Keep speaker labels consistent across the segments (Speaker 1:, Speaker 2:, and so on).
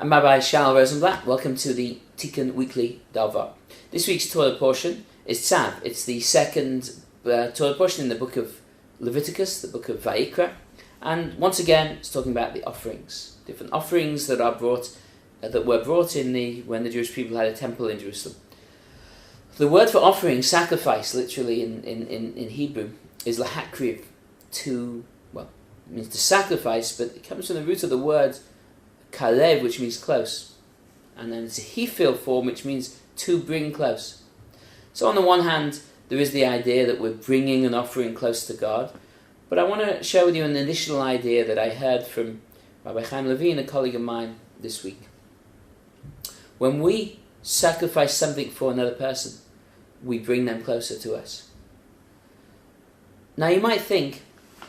Speaker 1: I'm Rabbi Shaul Rosenblatt. Welcome to the Tikkun Weekly Dvar. This week's Torah portion is Tzav. It's the second Torah portion in the book of Leviticus, the book of Vayikra. And once again, it's talking about the offerings. Different offerings that are brought, that were brought in when the Jewish people had a temple in Jerusalem. The word for offering, sacrifice, literally in Hebrew, is lahakriv, it means to sacrifice, but it comes from the root of the word kalev, which means close. And then it's a hifil form, which means to bring close. So on the one hand, there is the idea that we're bringing an offering close to God, but I want to share with you an additional idea that I heard from Rabbi Chaim Levine, a colleague of mine, this week. When we sacrifice something for another person, we bring them closer to us. Now you might think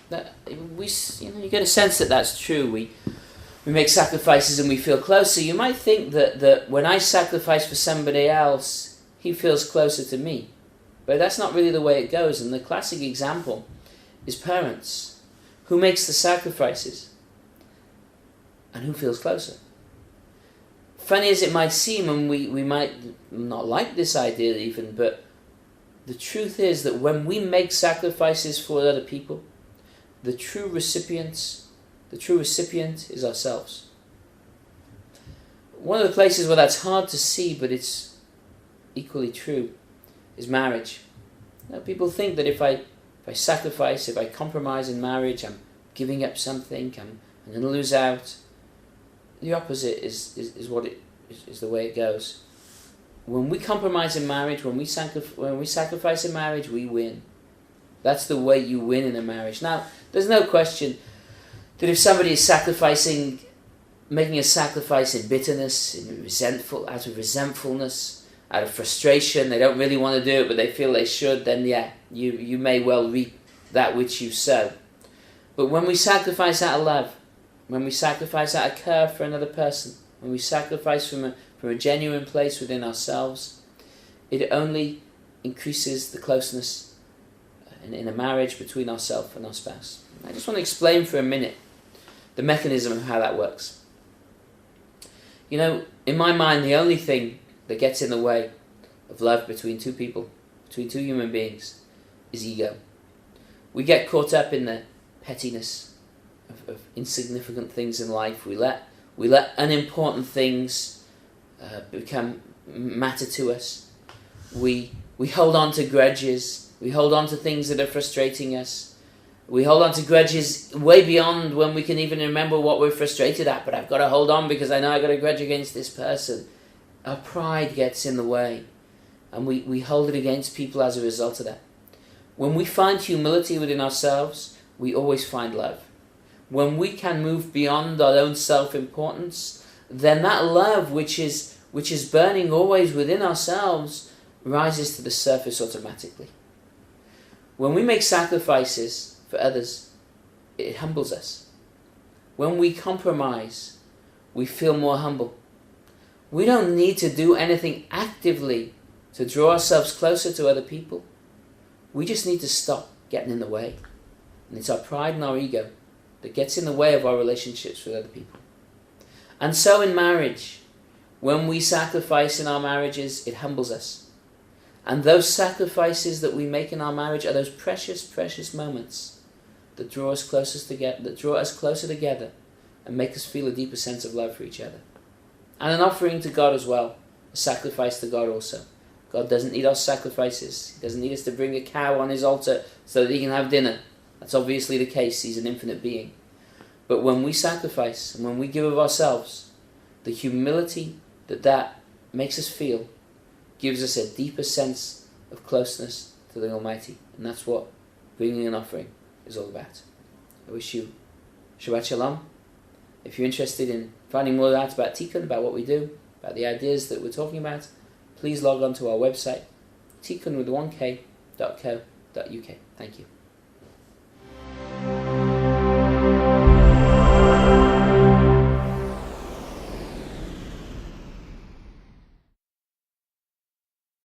Speaker 1: that you get a sense that that's true. We make sacrifices and we feel closer. You might think that when I sacrifice for somebody else, he feels closer to me. But that's not really the way it goes. And the classic example is parents. Who makes the sacrifices? And who feels closer? Funny as it might seem, and we might not like this idea even, but the truth is that when we make sacrifices for other people, the true recipient is ourselves. One of the places where that's hard to see, but it's equally true, is marriage. People think that if I sacrifice, if I compromise in marriage, I'm giving up something, I'm going to lose out. The opposite is the way it goes. When we compromise in marriage, when we sacrifice in marriage, we win. That's the way you win in a marriage. Now, there's no question that if somebody is making a sacrifice in bitterness, out of resentfulness, out of frustration, they don't really want to do it, but they feel they should, then you may well reap that which you sow. But when we sacrifice out of love, when we sacrifice out of care for another person, when we sacrifice from a genuine place within ourselves, it only increases the closeness in a marriage between ourselves and our spouse. I just want to explain for a minute the mechanism of how that works. In my mind, the only thing that gets in the way of love between two people, between two human beings, is ego. We get caught up in the pettiness of insignificant things in life. We let unimportant things matter to us. We hold on to grudges. We hold on to things that are frustrating us. We hold on to grudges way beyond when we can even remember what we're frustrated at, but I've got to hold on because I know I've got a grudge against this person. Our pride gets in the way, and we hold it against people as a result of that. When we find humility within ourselves, we always find love. When we can move beyond our own self-importance, then that love which is burning always within ourselves rises to the surface automatically. When we make sacrifices for others, it humbles us. When we compromise, we feel more humble. We don't need to do anything actively to draw ourselves closer to other people. We just need to stop getting in the way. And it's our pride and our ego that gets in the way of our relationships with other people. And so in marriage, when we sacrifice in our marriages, it humbles us. And those sacrifices that we make in our marriage are those precious, precious moments that draw us closer together and make us feel a deeper sense of love for each other. And an offering to God as well, a sacrifice to God also. God doesn't need our sacrifices. He doesn't need us to bring a cow on his altar so that he can have dinner. That's obviously the case. He's an infinite being. But when we sacrifice and when we give of ourselves, the humility that makes us feel gives us a deeper sense of closeness to the Almighty. And that's what bringing an offering is all about. I wish you Shabbat Shalom. If you're interested in finding more out about Tikkun, about what we do, about the ideas that we're talking about, please log on to our website, tikkun.co.uk. Thank you.